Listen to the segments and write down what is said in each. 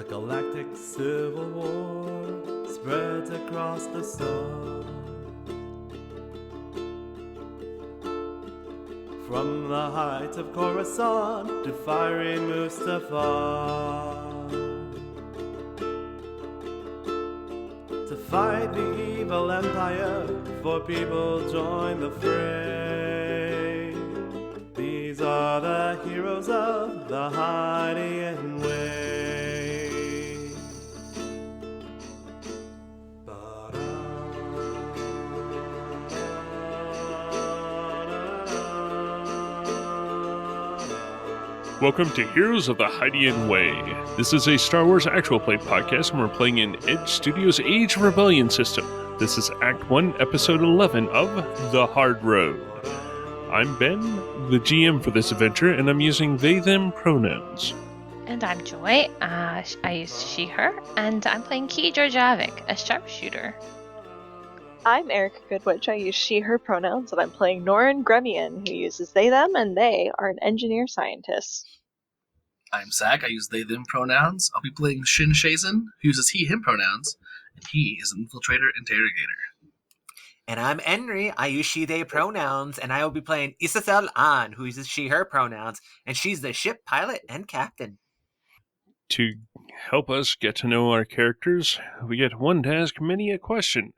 galactic civil war spreads across the sun. From the heights of Coruscant to fiery Mustafar, to fight the evil empire, for people join the fray. These are the heroes of the Hydian Way. Welcome to Heroes of the Hydian Way. This is a Star Wars actual play podcast, and we're playing in Edge Studios' Age of Rebellion system. This is Act 1, Episode 11 of The Hard Road. I'm Ben, the GM for this adventure, and I'm using they-them pronouns. And I'm Joy. I use she, her, and I'm playing Key Georgiavic, a sharpshooter. I'm Erica Goodwitch. I use she, her pronouns, and I'm playing Norin Gremian, who uses they, them, and they are an engineer scientist. I'm Zach. I use they, them pronouns. I'll be playing Shin Shazin, who uses he, him pronouns, and he is an infiltrator interrogator. And I'm Henry. I use she, they pronouns, and I will be playing Isabel An, who uses she, her pronouns, and she's the ship pilot and captain. To help us get to know our characters, we get one to ask many a question.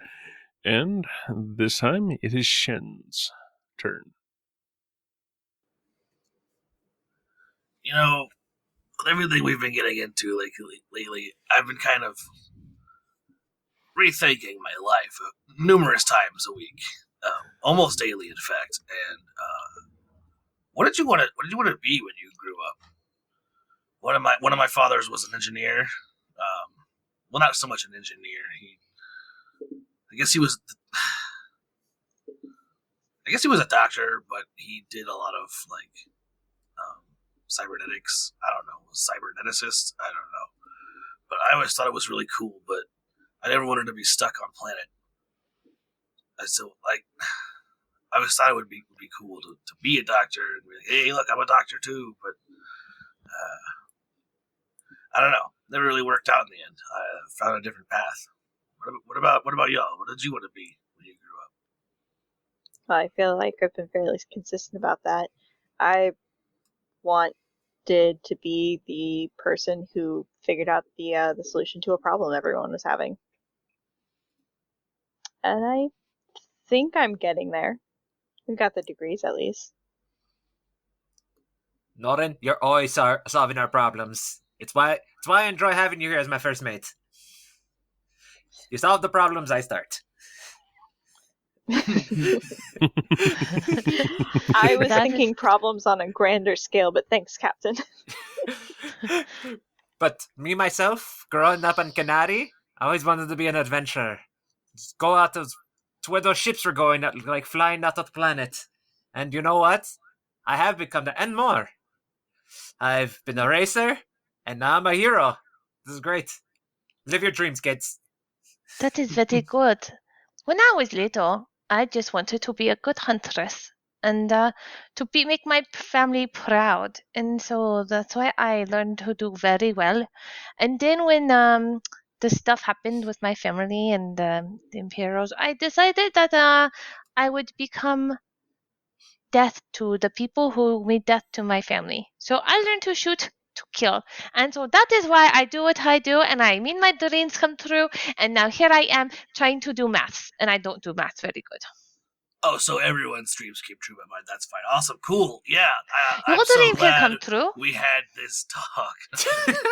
And this time, it is Shen's turn. You know, with everything we've been getting into lately, I've been kind of rethinking my life numerous times a week, almost daily, in fact. And what did you want to be when you grew up? One of my fathers was an engineer. Well, not so much an engineer. I guess he was a doctor, but he did a lot of cybernetics. I don't know, cyberneticist. I don't know, but I always thought it was really cool. But I never wanted to be stuck on planet. I always thought it would be cool to be a doctor and be like, hey, look, I'm a doctor too. But I don't know. Never really worked out in the end. I found a different path. What about y'all? What did you want to be when you grew up? Well, I feel like I've been fairly consistent about that. I wanted to be the person who figured out the solution to a problem everyone was having. And I think I'm getting there. We've got the degrees, at least. Norin, you're always solving our problems. It's why I enjoy having you here as my first mate. You solve the problems, I start. I was thinking problems on a grander scale, but thanks, Captain. But me, myself, growing up in Canary, I always wanted to be an adventurer. Just go out to where those ships were going, like flying out of the planet. And you know what? I have become that, and more. I've been a racer, and now I'm a hero. This is great. Live your dreams, kids. That is very good. When I was little, I just wanted to be a good huntress and make my family proud. And so that's why I learned to do very well. And then when the stuff happened with my family and the Imperials, I decided that I would become death to the people who made death to my family. So I learned to shoot to kill. And so that is why I do what I do, and I mean my dreams come true, and now here I am trying to do maths, and I don't do maths very good. Oh, so everyone's dreams came true, but mine. That's fine. Awesome. Cool. Yeah. Your dream can come true. We had this talk.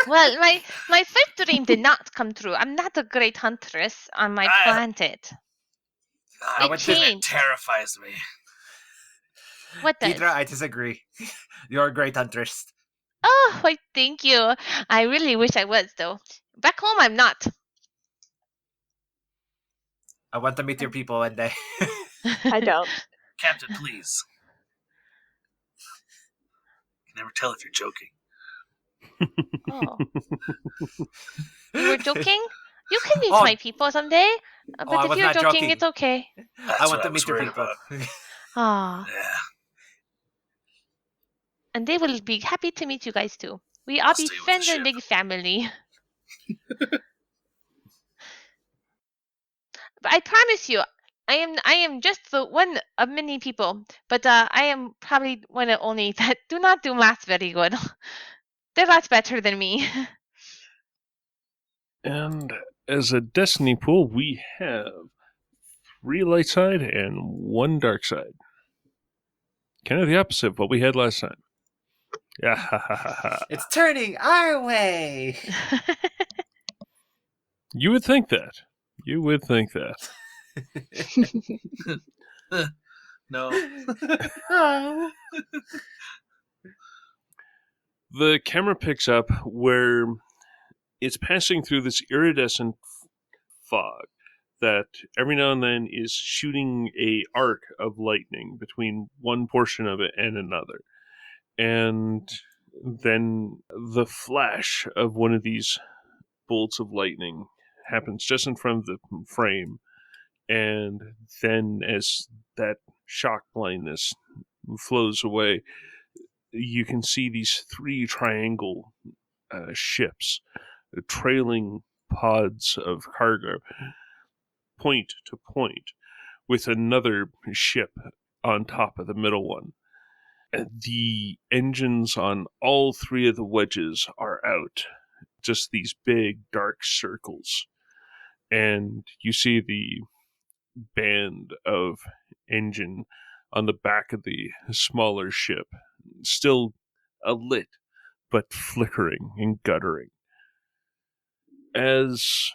Well, my first dream did not come true. I'm not a great huntress on my planet. It terrifies me. What does? Deidre, I disagree. You're a great huntress. Oh, why, thank you. I really wish I was, though. Back home, I'm not. I want to meet your people one day. I don't. Captain, please. I can never tell if you're joking. Oh. You were joking? You can meet my people someday. But if you're joking, it's okay. I want to meet your people. Ah. Yeah. And they will be happy to meet you guys too. We all be friends and big family. But I promise you, I am just the one of many people, but I am probably one of only that do not do math very good. They're lots better than me. And as a destiny pool, we have 3 light side and 1 dark side. Kind of the opposite of what we had last time. Yeah, ha ha ha ha. It's turning our way. You would think that. You would think that. No. Oh. The camera picks up where it's passing through this iridescent fog that every now and then is shooting a arc of lightning between one portion of it and another. And then the flash of one of these bolts of lightning happens just in front of the frame. And then as that shock blindness flows away, you can see these 3 triangle ships trailing pods of cargo point to point with another ship on top of the middle one. The engines on all 3 of the wedges are out. Just these big dark circles. And you see the band of engine on the back of the smaller ship, still lit, but flickering and guttering. As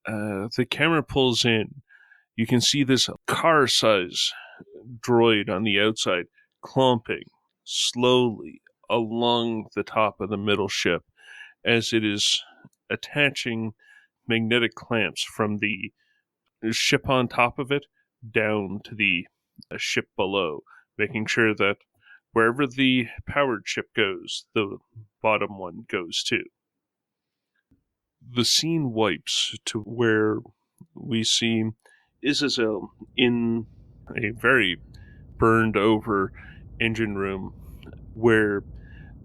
the camera pulls in, you can see this car-size droid on the outside clumping slowly along the top of the middle ship as it is attaching magnetic clamps from the ship on top of it down to the ship below, making sure that wherever the powered ship goes, the bottom one goes too. The scene wipes to where we see Izazel in a very burned over engine room where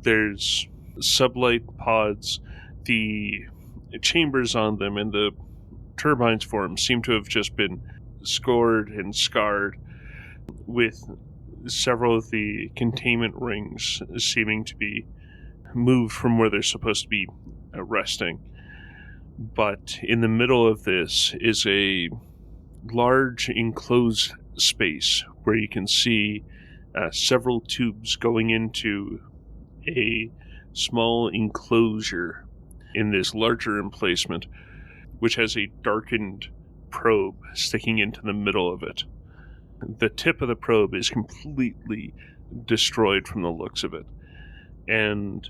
there's sublight pods, the chambers on them and the turbines for them seem to have just been scored and scarred, with several of the containment rings seeming to be moved from where they're supposed to be resting. But in the middle of this is a large enclosed space where you can see several tubes going into a small enclosure in this larger emplacement, which has a darkened probe sticking into the middle of it. The tip of the probe is completely destroyed from the looks of it, and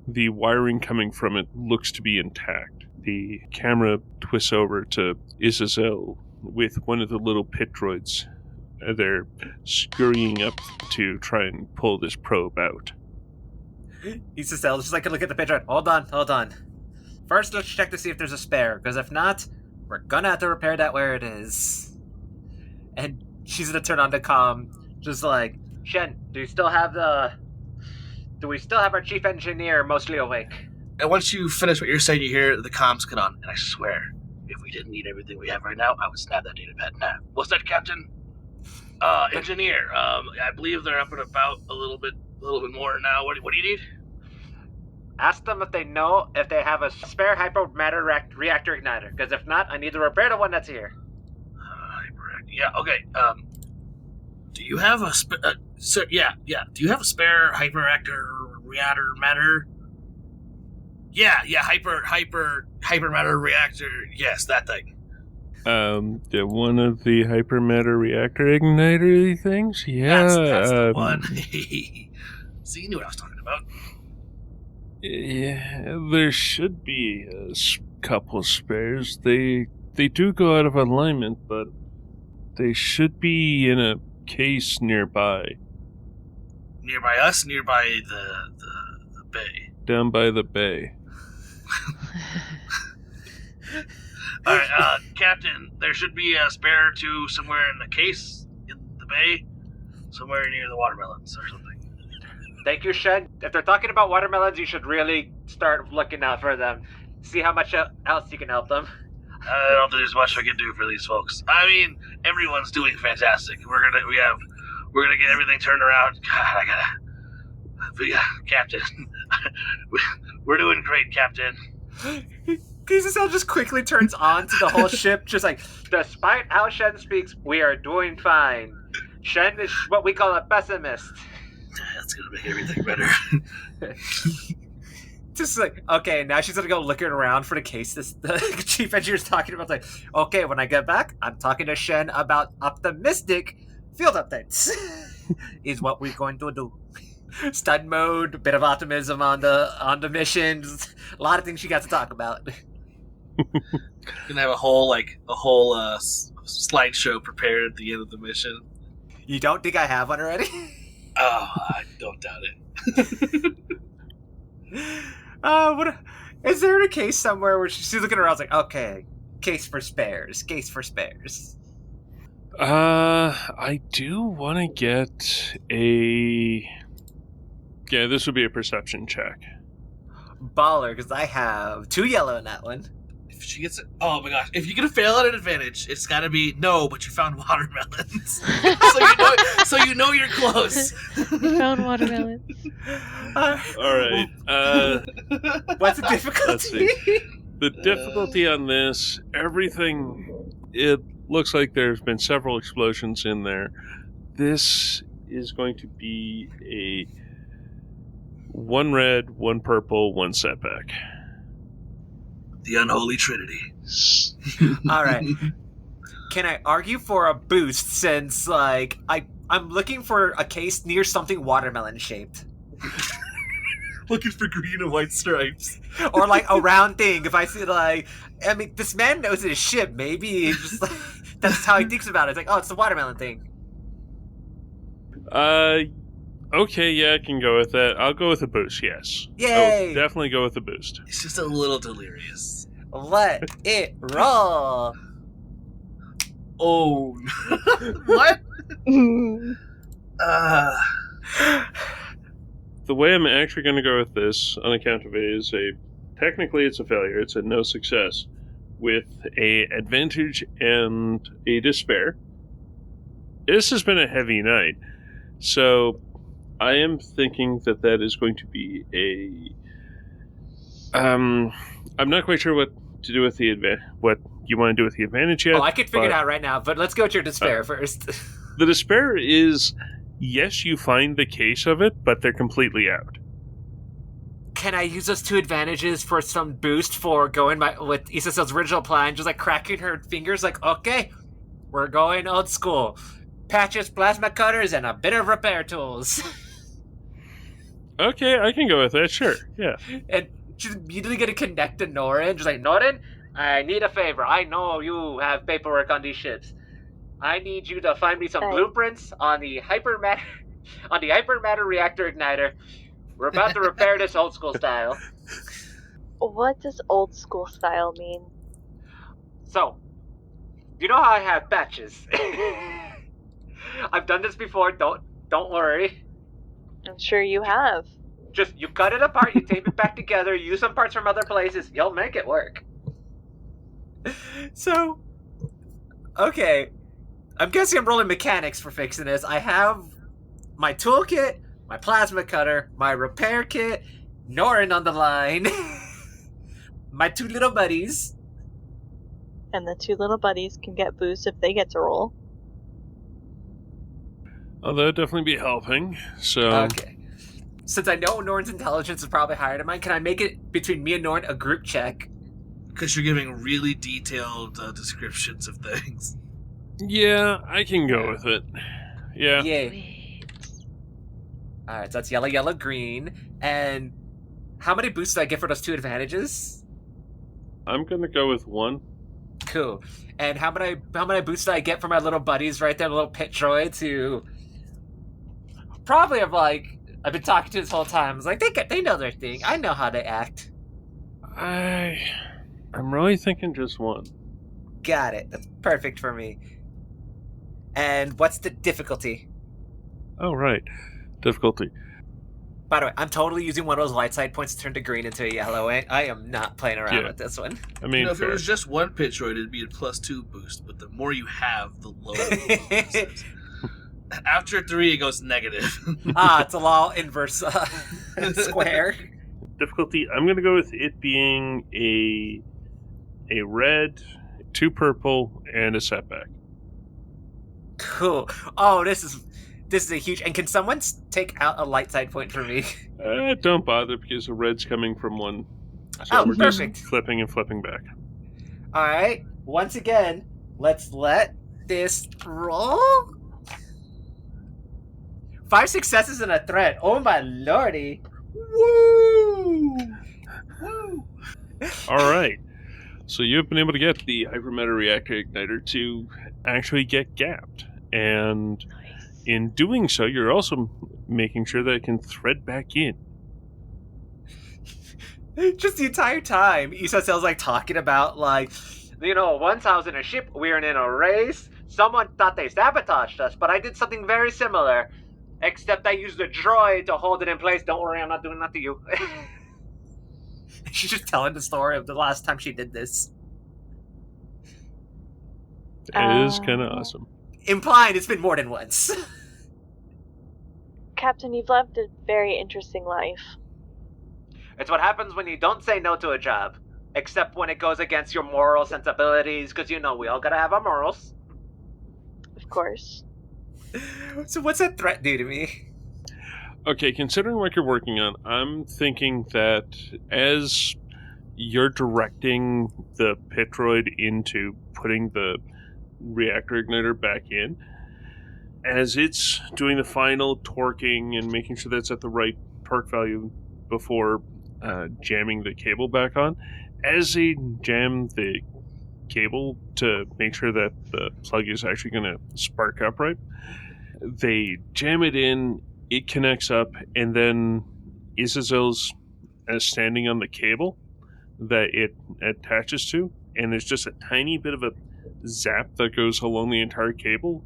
the wiring coming from it looks to be intact. The camera twists over to Izazel with one of the little pit droids. They're scurrying up to try and pull this probe out. Izazel just like look at the picture. Hold on. First, let's check to see if there's a spare, because if not, we're gonna have to repair that where it is. And she's gonna turn on the comm, just like, Shen, do we still have our chief engineer mostly awake? And once you finish what you're saying, you hear the comms cut on, and I swear, if we didn't need everything we have right now, I would snap that data pad now. What's that, Captain? Engineer. I believe they're up and about a little bit more now. What do you need? Ask them if they know if they have a spare hypermatter reactor igniter, because if not, I need to repair the one that's here. Yeah, okay. Do you have a do you have a spare hypermatter matter? Yeah, hypermatter reactor. Yes, that thing. One of the hypermatter reactor igniter things? Yeah. That's the one. So you knew what I was talking about. Yeah, there should be a couple spares. They do go out of alignment, but they should be in a case nearby. Nearby us? Nearby the bay? Down by the bay. Alright, Captain, there should be a spare or two somewhere in the case in the bay, somewhere near the watermelons or something. Thank you, Shen. If they're talking about watermelons, you should really start looking out for them. see how much else you can help them. I don't think there's much we can do for these folks. I mean, everyone's doing fantastic. We're gonna get everything turned around. God, Captain. We're doing great, Captain. Kizazel just quickly turns on to the whole ship, just like, despite how Shen speaks, we are doing fine. Shen is what we call a pessimist. That's gonna make everything better. Just like, okay, now she's gonna go looking around for the case the chief engineer's talking about. Like, okay, when I get back, I'm talking to Shen about optimistic field updates. Is what we're going to do. Stun mode, a bit of optimism on the missions, a lot of things she got to talk about. Gonna have a whole slideshow prepared at the end of the mission. You don't think I have one already? Oh, I don't doubt it. Is there a case somewhere where she's looking around like, okay, case for spares. I do want to get a... Yeah, this would be a perception check. Baller, because I have 2 yellow in that one. If she gets it, oh my gosh! If you're gonna fail at an advantage, it's gotta be no. But you found watermelons, so you know you're close. We found watermelons. All right. What's the difficulty? Let's see. The difficulty on this, everything. It looks like there's been several explosions in there. This is going to be a 1 red, 1 purple, 1 setback. The unholy trinity. All right. Can I argue for a boost since, like, I'm looking for a case near something watermelon shaped? Looking for green and white stripes. Or, like, a round thing. If I see, like, I mean, this man knows his ship. Maybe it's just, like, that's how he thinks about it. It's like, oh, it's the watermelon thing. Okay, yeah, I can go with that. I'll go with a boost, yes. Yay! I'll definitely go with a boost. It's just a little delirious. Let it roll. Oh. What? The way I'm actually going to go with this, on account of it, is technically it's a failure. It's a no success, with a advantage and a despair. This has been a heavy night, so I am thinking that is going to be a... I'm not quite sure what to do with what you want to do with the advantage yet. Oh, I could figure it out right now, but let's go with your despair first. The despair is, yes, you find the case of it, but they're completely out. Can I use those 2 advantages for some boost for going with Isasel's original plan, just like cracking her fingers like, okay, we're going old school. Patches, plasma cutters, and a bit of repair tools. Okay, I can go with that, sure, yeah. And she's immediately going to connect to Norin, just like, Norin, I need a favor. I know you have paperwork on these ships. I need you to find me some blueprints on the hypermatter reactor igniter. We're about to repair this old school style. What does old school style mean? So, you know how I have patches. I've done this before, don't worry. I'm sure you have. Just, you cut it apart, you tape it back together, use some parts from other places, you'll make it work. So, okay. I'm guessing I'm rolling mechanics for fixing this. I have my toolkit, my plasma cutter, my repair kit, Norin on the line, my 2 little buddies. And the 2 little buddies can get boosts if they get to roll. Oh, that would definitely be helping, so... Okay. Since I know Norin's intelligence is probably higher than mine, can I make it, between me and Norin, a group check? Because you're giving really detailed descriptions of things. Yeah, I can go with it. Yeah. Yay. Alright, so that's yellow, yellow, green. And how many boosts do I get for those 2 advantages? I'm gonna go with 1. Cool. And how many boosts do I get for my little buddies right there, the little pit droids who... Probably I've been talking to this whole time. It's like, they know their thing. I know how they act. I'm really thinking just 1. Got it. That's perfect for me. And what's the difficulty? Oh, right. Difficulty. By the way, I'm totally using one of those light side points to turn the green into a yellow. I am not playing around with this one. I mean, if fair. it was just one Pitroid, it'd be a +2 boost, but the more you have, the lower the boost is. After 3, it goes negative. It's a law inverse square. Difficulty, I'm going to go with it being a red, 2 purple, and a setback. Cool. Oh, this is a huge... And can someone take out a light side point for me? Don't bother, because the red's coming from one. So we're perfect. just flipping and flipping back. All right. Once again, let's let this roll. 5 successes and a threat. Oh my lordy. Woo! Woo! All right. So you've been able to get the hypermatter reactor igniter to actually get gapped. And in doing so, you're also making sure that it can thread back in. Just the entire time, Isacell's like talking about once I was in a ship, we were in a race. Someone thought they sabotaged us, but I did something very similar. Except I used a droid to hold it in place. Don't worry, I'm not doing that to you. She's just telling the story of the last time she did this. It is kind of awesome. Implying it's been more than once. Captain, you've lived a very interesting life. It's what happens when you don't say no to a job. Except when it goes against your moral sensibilities, because we all gotta have our morals. Of course. So what's that threat do to me? Okay, considering what you're working on, I'm thinking that as you're directing the Pitroid into putting the reactor igniter back in, as it's doing the final torquing and making sure that's at the right torque value before jamming the cable back on, as they jam the cable to make sure that the plug is actually going to spark up right, they jam it in, it connects up, and then Isacell's standing on the cable that it attaches to, and there's just a tiny bit of a zap that goes along the entire cable,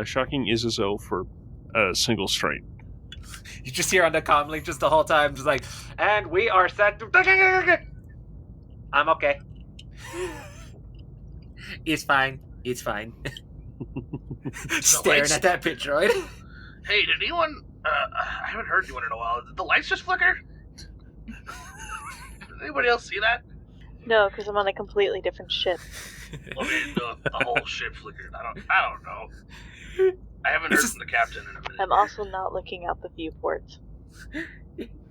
shocking Isacell for a single strike. You just hear on the comm link just the whole time, just like, and we are set to... I'm okay. It's fine. It's fine. Staring at that Pitroid. Hey, did anyone... I haven't heard anyone in a while. Did the lights just flicker? Did anybody else see that? No, because I'm on a completely different ship. I mean, the whole ship flickered. I don't know. I haven't heard from the captain in a minute. I'm also not looking out the viewport.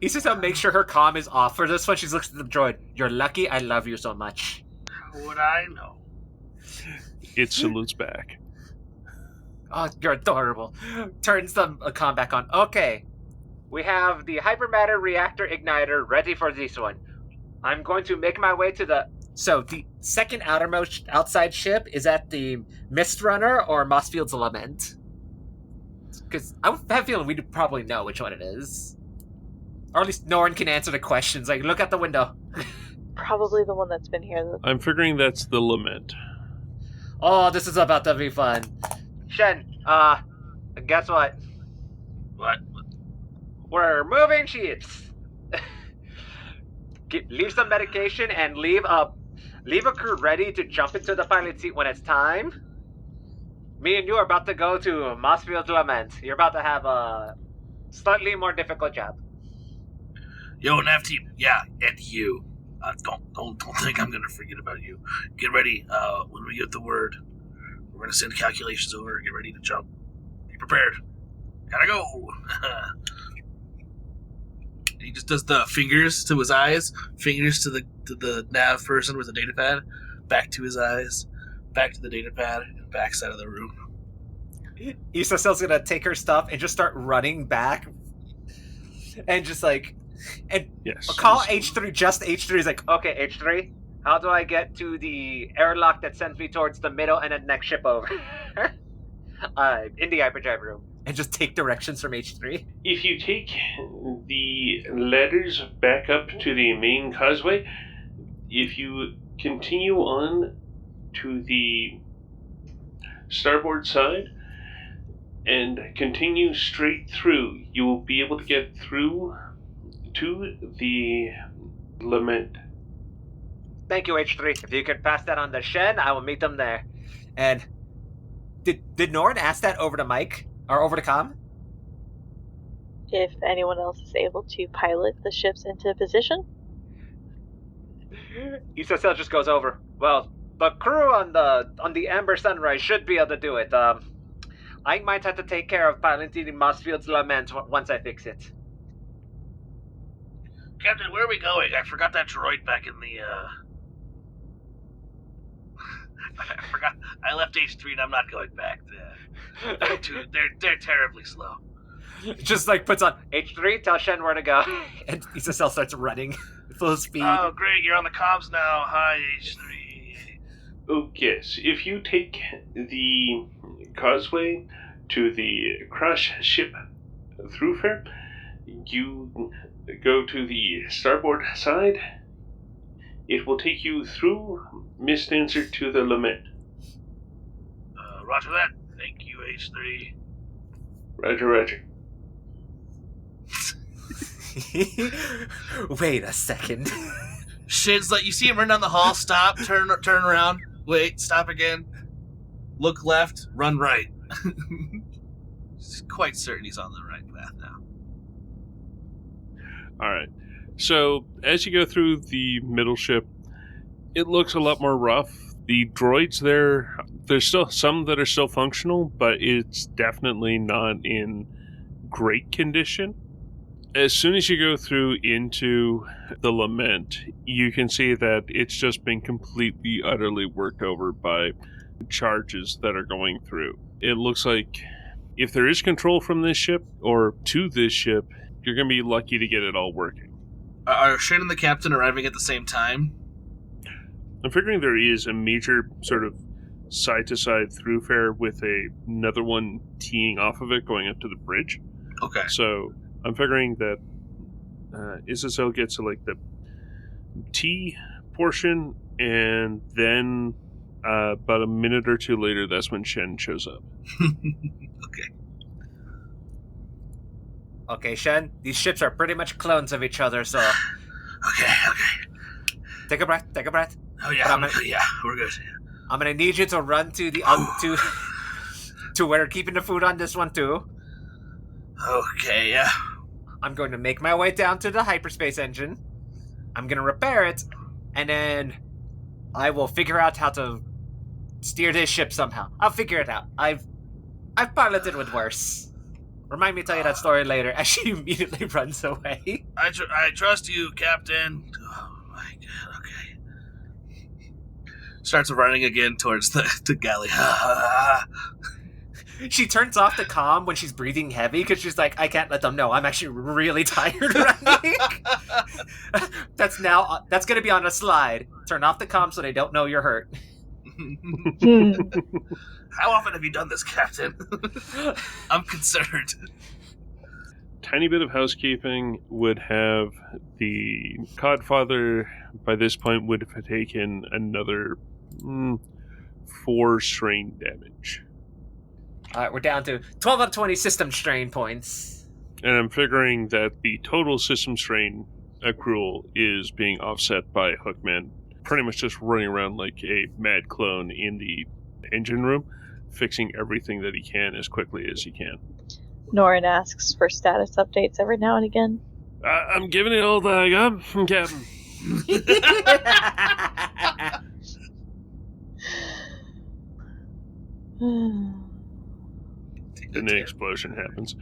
Isacell makes sure her comm is off for this one. She looks at the droid. You're lucky I love you so much. How would I know? It salutes back. Oh, you're adorable. Turns the comm back on. Okay. We have the hypermatter reactor igniter ready for this one. I'm going to make my way to the... So, the second outermost outside ship is at the Mist Runner or Mossfield's Lament. Because I have a feeling we probably know which one it is. Or at least Norn can answer the questions. Like, look out the window. Probably the one that's been here. I'm figuring that's the Lament. Oh, this is about to be fun. Shen, guess what? What? We're moving ships. Leave some medication and leave a crew ready to jump into the pilot seat when it's time. Me and you are about to go to Mossfield's Lament. You're about to have a slightly more difficult job. Yo, Nav team, yeah, and you. Don't think I'm gonna forget about you. Get ready. When we get the word, we're gonna send calculations over. Get ready to jump. Be prepared. Gotta go. He just does the fingers to his eyes, fingers to the nav person with the data pad, back to his eyes, back to the data pad, and back side of the room. Isacell's gonna take her stuff and just start running back, and just like, and Yes. call H3 just H3. He's like, okay, H3, how do I get to the airlock that sends me towards the middle and then next ship over? In the hyperdrive room. And just take directions from H3. If you take the ladders back up to the main causeway, if you continue on to the starboard side, and continue straight through. You will be able to get through to the lament. Thank you, H3. If you could pass that on to Shen, I will meet them there. And did Norn ask that over to Mike? Or over to Com? If anyone else is able to pilot the ships into position? Isacel just goes over. Well, the crew on the Amber Sunrise should be able to do it. I might have to take care of piloting Mossfield's Lament once I fix it. Captain, where are we going? I forgot that droid back in the, I forgot. I left H3 and I'm not going back. They're terribly slow. Just like puts on H3, tell Shen where to go. And Isacel starts running full speed. Oh, great. You're on the comms now. Hi, H3. Oh, yes. If you take the causeway to the crush ship Throughfare, you go to the starboard side. It will take you through Miss Dancer to the lament. Roger that. Thank you, H3. Roger. Wait a second. Shin's like, you see him run down the hall, stop, turn around, wait, stop again, look left, run right. He's quite certain he's on the right path now. Alright. So, as you go through the middle ship, it looks a lot more rough. The droids there's still some that are still functional, but it's definitely not in great condition. As soon as you go through into the lament, you can see that it's just been completely, utterly worked over by charges that are going through. It looks like if there is control from this ship, or to this ship, you're going to be lucky to get it all working. Are Shin and the captain arriving at the same time? I'm figuring there is a major sort of side-to-side throughfare with another one teeing off of it going up to the bridge. Okay. So I'm figuring that Isacel gets to like the T portion, and then about a minute or two later, that's when Shen shows up. Okay. Okay, Shen, these ships are pretty much clones of each other, so Okay. take a breath. Oh yeah, we're good. I'm gonna need you to run to the to where they're keeping the food on this one too. Okay, yeah. I'm going to make my way down to the hyperspace engine. I'm gonna repair it, and then I will figure out how to steer this ship somehow. I'll figure it out. I've piloted with worse. Remind me to tell you that story later as she immediately runs away. I trust you, Captain. Oh my god, okay. Starts running again towards the galley. She turns off the comm when she's breathing heavy because she's like, I can't let them know I'm actually really tired running. That's going to be on a slide. Turn off the comm so they don't know you're hurt. How often have you done this, Captain? I'm concerned. Tiny bit of housekeeping would have the Codfather, by this point, would have taken another 4 strain damage. Alright, we're down to 12 out of 20 system strain points. And I'm figuring that the total system strain accrual is being offset by Hookman pretty much just running around like a mad clone in the engine room, fixing everything that he can as quickly as he can. Norin asks for status updates every now and again. I'm giving it all that I got from Captain. And the explosion happens.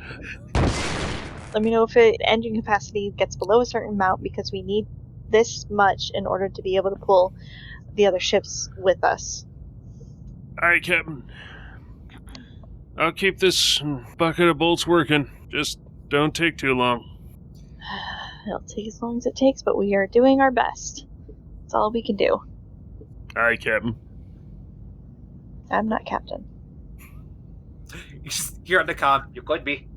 Let me know if engine capacity gets below a certain amount, because we need this much in order to be able to pull the other ships with us. Alright, Captain. I'll keep this bucket of bolts working. Just don't take too long. It'll take as long as it takes, but we are doing our best. That's all we can do. Alright, Captain. I'm not captain. You're on the comm. You could be.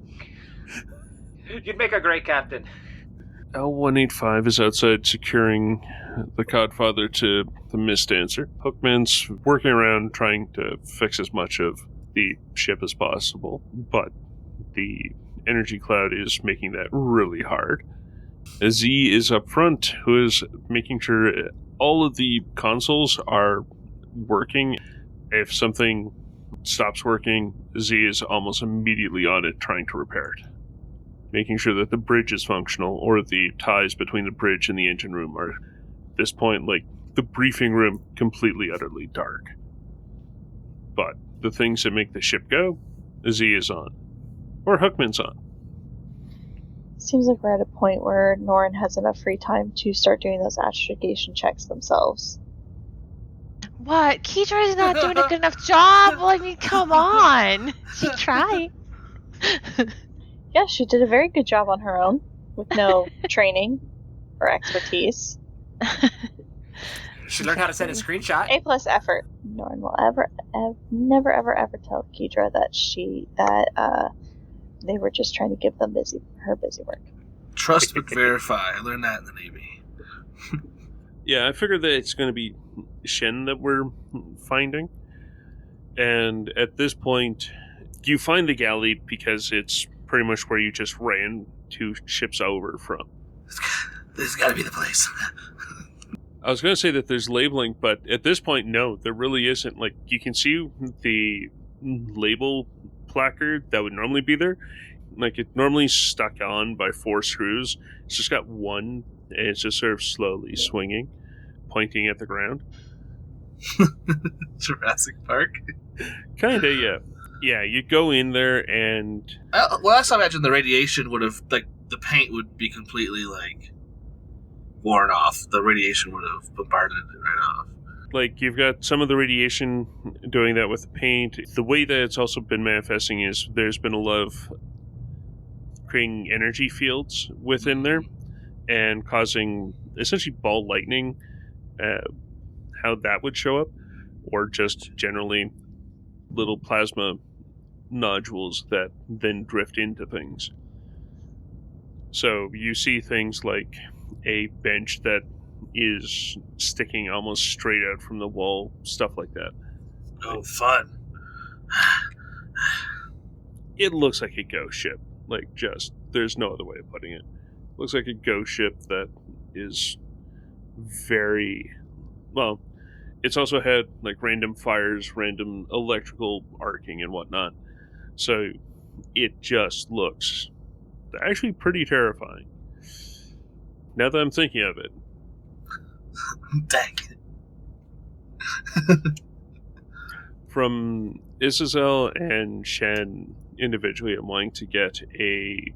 You'd make a great captain. L185 is outside securing the Codfather to the Mist Dancer. Hookman's working around trying to fix as much of the ship as possible, but the energy cloud is making that really hard. Z is up front, who is making sure all of the consoles are working. If something stops working, Z is almost immediately on it trying to repair it. Making sure that the bridge is functional, or the ties between the bridge and the engine room are, at this point, like the briefing room, completely, utterly dark. But the things that make the ship go, Z is on. Or Hookman's on. Seems like we're at a point where Norin has enough free time to start doing those astrogation checks themselves. What? Keedra's not doing a good enough job? Well, I mean, come on. She tried. Yeah, she did a very good job on her own, with no training or expertise. She learned how to send a screenshot. A+ effort. Norin will never ever tell Keedra that they were just trying to give them her busy work. Trust but verify. I learned that in the Navy. Yeah, I figured that it's going to be Shen that we're finding. And at this point, you find the galley because it's pretty much where you just ran 2 ships over from. This has got to be the place. I was going to say that there's labeling, but at this point, no, there really isn't. Like, you can see the label placard that would normally be there. Like, it's normally stuck on by 4 screws. It's just got 1, and it's just sort of slowly swinging, pointing at the ground. Jurassic Park? Kinda, yeah. Yeah, you go in there and... Well, I imagine the radiation would have, like, the paint would be completely, like, worn off. The radiation would have bombarded it right off. Like, you've got some of the radiation doing that with the paint. The way that it's also been manifesting is there's been a lot of creating energy fields within there and causing essentially ball lightning, how that would show up, or just generally little plasma nodules that then drift into things. So you see things like a bench that is sticking almost straight out from the wall, stuff like that. Oh, fun. It looks like a ghost ship. Like, just, there's no other way of putting it. Looks like a ghost ship that is very, well, it's also had, like, random fires, random electrical arcing and whatnot. So, it just looks actually pretty terrifying. Now that I'm thinking of it. Dang. From Isazel and Shen individually, I'm wanting to get a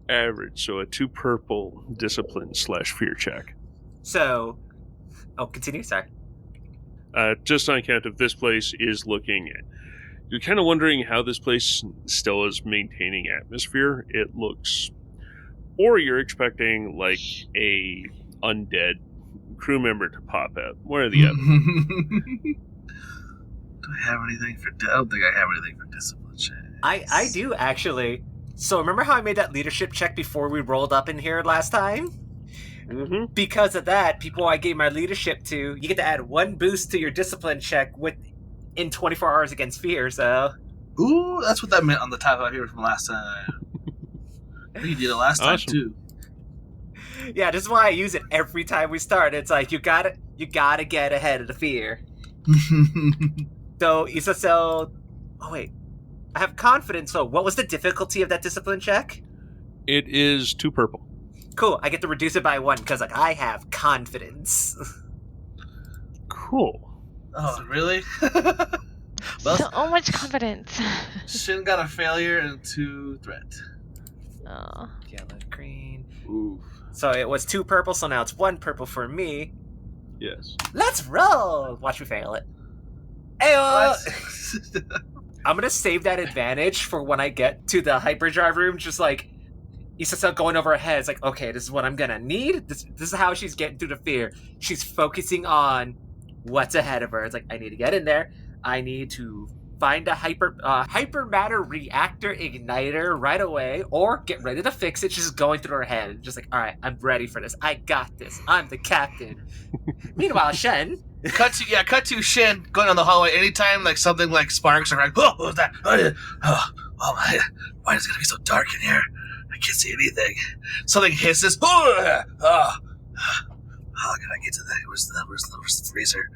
average, so a 2 purple discipline / fear check. So, continue, sorry. Just on account of this place is looking at, you're kind of wondering how this place still is maintaining atmosphere. It looks, or you're expecting like a undead crew member to pop out. One or the other. Do I have anything for? I don't think I have anything for discipline checks. I do actually. So remember how I made that leadership check before we rolled up in here last time? Mm-hmm. Because of that, people I gave my leadership to, you get to add 1 boost to your discipline check in 24 hours against fear. So, ooh, that's what that meant on the top out here from last time. You did it last time too. Yeah, this is why I use it every time we start. It's like you gotta get ahead of the fear. So, oh wait, I have confidence. So, what was the difficulty of that discipline check? It is 2 purple. Cool. I get to reduce it by 1 because like I have confidence. Cool. Oh, really? So much confidence. Shin got a failure and 2 threat. Oh. Yellow, green. Oof. So it was 2 purple, so now it's 1 purple for me. Yes. Let's roll! Watch me fail it. Ayo! I'm gonna save that advantage for when I get to the hyperdrive room, just like, Isasa going over her head. It's like, okay, this is what I'm gonna need. This is how she's getting through the fear. She's focusing on what's ahead of her. It's like, I need to get in there. I need to find a hypermatter reactor igniter right away, or get ready to fix it. Just going through her head, just like, all right, I'm ready for this. I got this. I'm the captain. Meanwhile, Shen. Cut to Shen going down the hallway. Anytime like something like sparks or like, what was that? Oh my! Why is it gonna be so dark in here? I can't see anything. Something hisses. How can I get to that? Where's the freezer?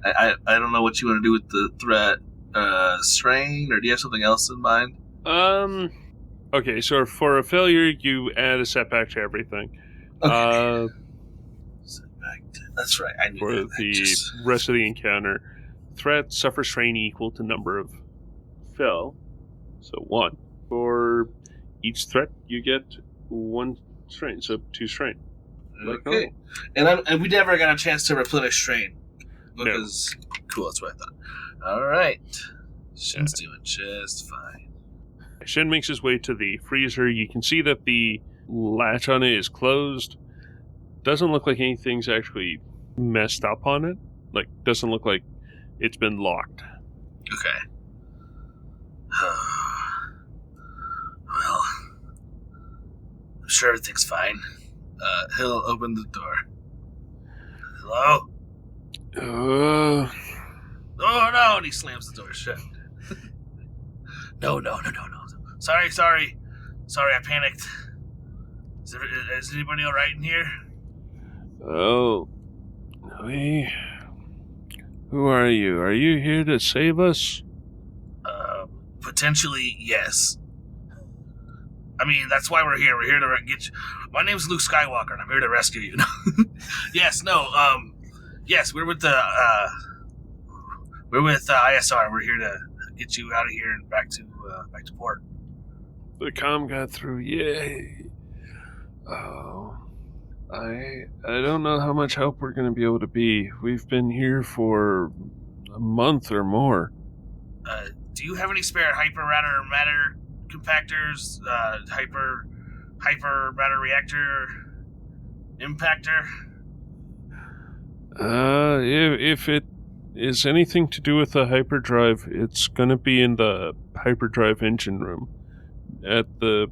I don't know what you want to do with the threat, strain, or do you have something else in mind? Okay, so for a failure, you add a setback to everything. Okay. That's right. I knew For the rest of the encounter, threat suffer strain equal to number of fail, so 1. For each threat, you get 1 strain, so 2 strain. Okay. And we never got a chance to replenish strain. Because cool, that's what I thought. All right, Shen's doing just fine. Shen makes his way to the freezer. You can see that the latch on it is closed. Doesn't look like anything's actually messed up on it. Like, doesn't look like it's been locked. Okay. Well, I'm sure everything's fine. He'll open the door. Hello? Oh no! And he slams the door shut. No. Sorry, I panicked. Is anybody all right in here? Oh, who are you? Are you here to save us? Potentially, yes. I mean, that's why we're here. We're here to get you. My name's Luke Skywalker, and I'm here to rescue you. Yes, we're with the ISR. We're here to get you out of here and back to port. The comm got through. Yay! Oh, I don't know how much help we're going to be able to be. We've been here for a month or more. Do you have any spare matter compactors? Hyper matter reactor impactor? If it is anything to do with the hyperdrive, it's gonna be in the hyperdrive engine room at the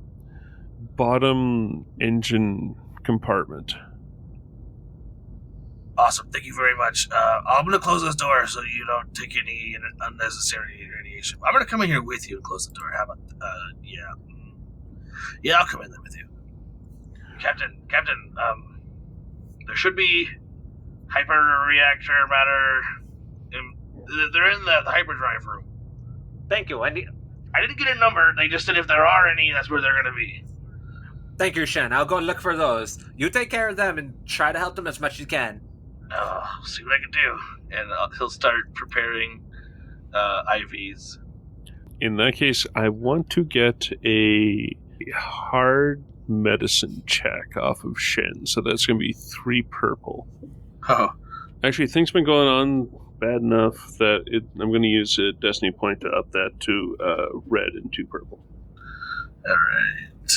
bottom engine compartment. Awesome, thank you very much. I'm gonna close this door so you don't take any unnecessary radiation. I'm gonna come in here with you and close the door. How about, yeah, I'll come in there with you. Captain, there should be hyper reactor matter. They're in the hyperdrive room. Thank you. I didn't get a number. They just said if there are any, that's where they're going to be. Thank you, Shen. I'll go and look for those. You take care of them and try to help them as much as you can. See what I can do. And he'll start preparing IVs. In that case, I want to get a hard medicine check off of Shen, so that's going to be 3 purple. Oh. Actually, things been going on bad enough that I'm going to use a destiny point to up that to red and 2 purple. Alright.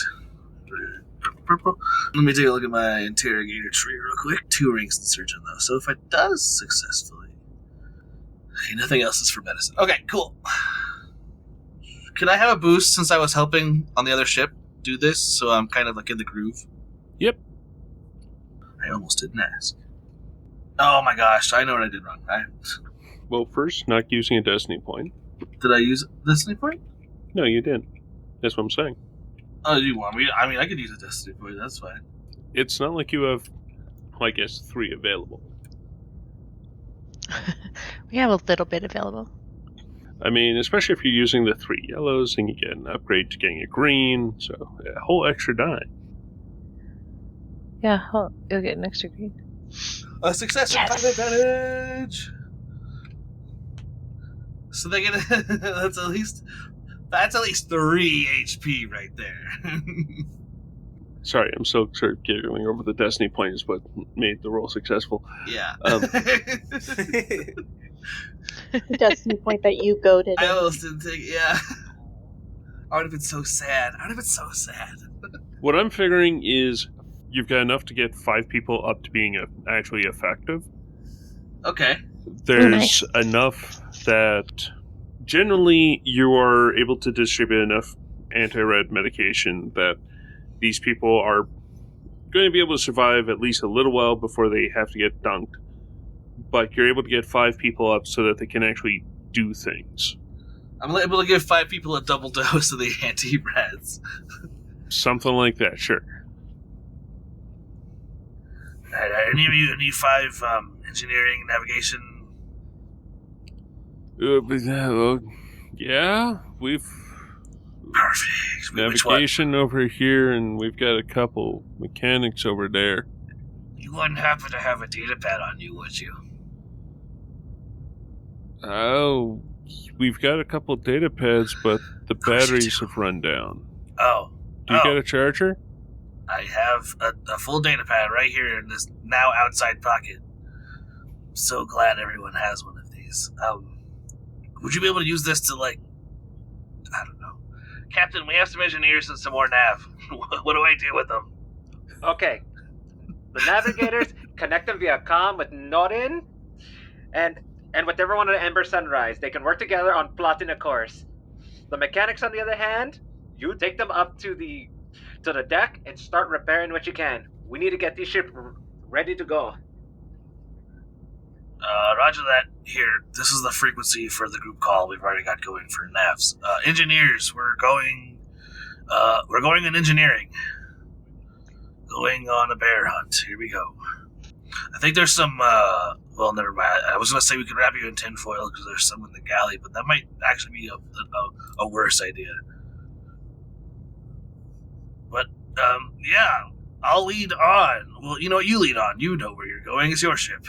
Purple. Let me take a look at my interrogator tree real quick. 2 ranks in surgeon, though. So if I does successfully... Okay, nothing else is for medicine. Okay, cool. Can I have a boost since I was helping on the other ship do this, so I'm kind of like in the groove? Yep. I almost didn't ask. Oh my gosh, I know what I did wrong. Well, first, not using a destiny point. Did I use a destiny point? No, you didn't. That's what I'm saying. Oh, you want me? I mean, I could use a destiny point, that's fine. It's not like you have, I guess, 3 available. We have a little bit available. I mean, especially if you're using the 3 yellows, and you get an upgrade to getting a green, so a whole extra die. Yeah, you'll get an extra green. A success and 5 advantage! So they get that's at least 3 HP right there. Sorry, I'm so sort of giggling over the destiny point is what made the roll successful. Yeah. The destiny point that you goaded. I almost didn't take it, yeah. I would have been so sad. What I'm figuring is you've got enough to get 5 people up to being actually effective. Okay. There's enough that generally you are able to distribute enough anti-red medication that these people are going to be able to survive at least a little while before they have to get dunked. But you're able to get 5 people up so that they can actually do things. I'm able to give 5 people a double dose of the anti-reds. Something like that, sure. Any of you need 5 engineering, navigation? Yeah, we've Perfect. navigation over here, and we've got a couple mechanics over there. You wouldn't happen to have a data pad on you, would you? Oh, we've got a couple data pads, but the batteries have run down. Oh. Do you got a charger? I have a full data pad right here in this now outside pocket. So glad everyone has one of these. Would you be able to use this to, like, I don't know. Captain, we have some engineers and some more nav. What do I do with them? Okay. The navigators connect them via comm with Norin and with everyone at Ember Sunrise. They can work together on plotting a course. The mechanics, on the other hand, you take them up to the deck and start repairing what you can. We need to get these ships ready to go. Roger that. Here, this is the frequency for the group call we've already got going for navs. Engineers, we're going in engineering. Going on a bear hunt. Here we go. I think there's some, well, never mind. I was going to say we could wrap you in tinfoil because there's some in the galley, but that might actually be a worse idea. But, yeah, I'll lead on. Well, you know what? You lead on. You know where you're going. It's your ship.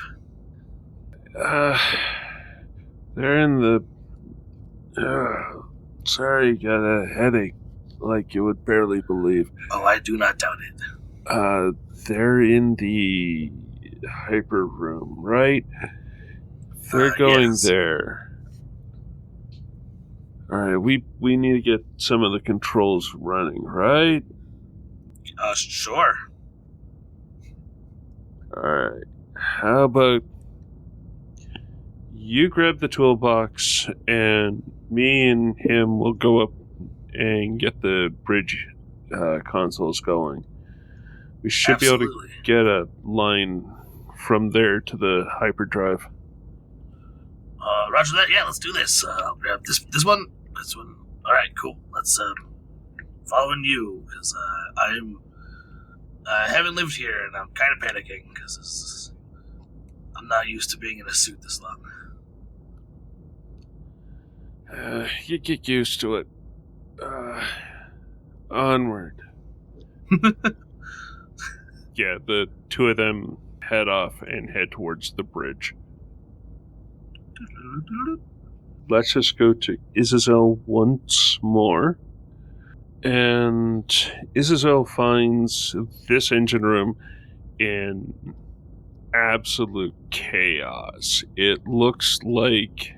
They're in the... sorry, got a headache like you would barely believe. Oh, I do not doubt it. They're in the hyper room, right? They're going yes. there. Alright, we need to get some of the controls running, right? Sure. Alright, how about you grab the toolbox and me and him will go up and get the bridge consoles going. We should be able to get a line from there to the hyperdrive. Roger that. Yeah, let's do this. I'll grab this one. This one. All right, cool. Let's following you because I haven't lived here and I'm kind of panicking because I'm not used to being in a suit this long. You get used to it. Onward. Yeah, the 2 of them head off and head towards the bridge. Let's just go to Izazel once more. And Izazel finds this engine room in absolute chaos. It looks like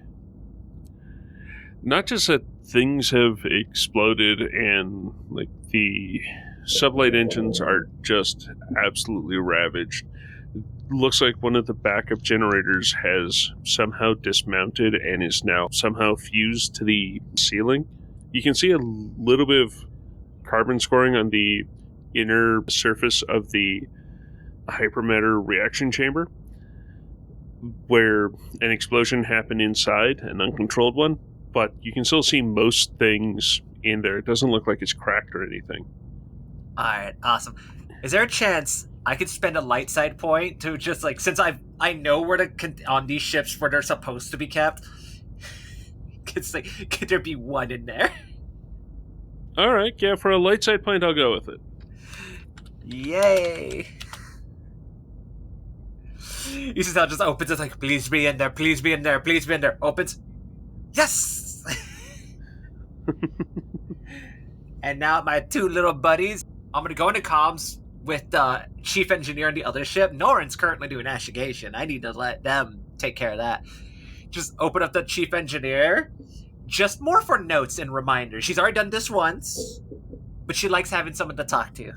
not just that things have exploded and like the sublight engines are just absolutely ravaged. It looks like one of the backup generators has somehow dismounted and is now somehow fused to the ceiling. You can see a little bit of carbon scoring on the inner surface of the hypermatter reaction chamber, where an explosion happened inside, an uncontrolled one, but you can still see most things in there. It doesn't look like it's cracked or anything. Alright, awesome. Is there a chance I could spend a light side point to just like, since I know where to on these ships where they're supposed to be kept, could there be one in there? Alright, yeah, for a light side point, I'll go with it. Yay! Isabel just opens it like, please be in there, please be in there, please be in there. Opens. Yes! And now my 2 little buddies, I'm going to go into comms with the chief engineer on the other ship. Norin's currently doing navigation. I need to let them take care of that. Just open up the chief engineer. Just more for notes and reminders. She's already done this once, but she likes having someone to talk to.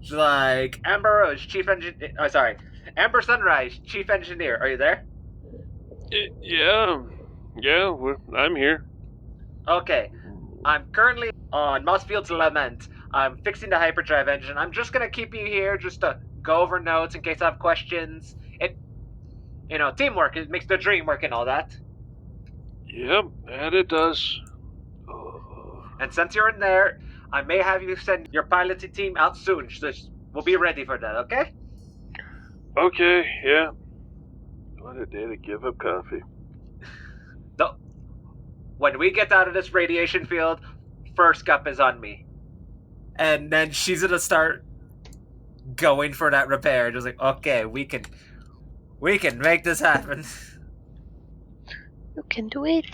She's like, Amber Rose, chief engineer. Oh, sorry. Amber Sunrise, chief engineer. Are you there? Yeah, I'm here. Okay. I'm currently on Mossfield's Lament. I'm fixing the hyperdrive engine. I'm just gonna keep you here just to go over notes in case I have questions. Teamwork, it makes the dream work and all that. Yep, that it does. Oh. And since you're in there, I may have you send your piloting team out soon. Just, we'll be ready for that, okay? Okay, yeah. What a day to give up coffee. No. When we get out of this radiation field, first cup is on me. And then she's gonna start going for that repair. Just like, okay, we can make this happen. You can do it.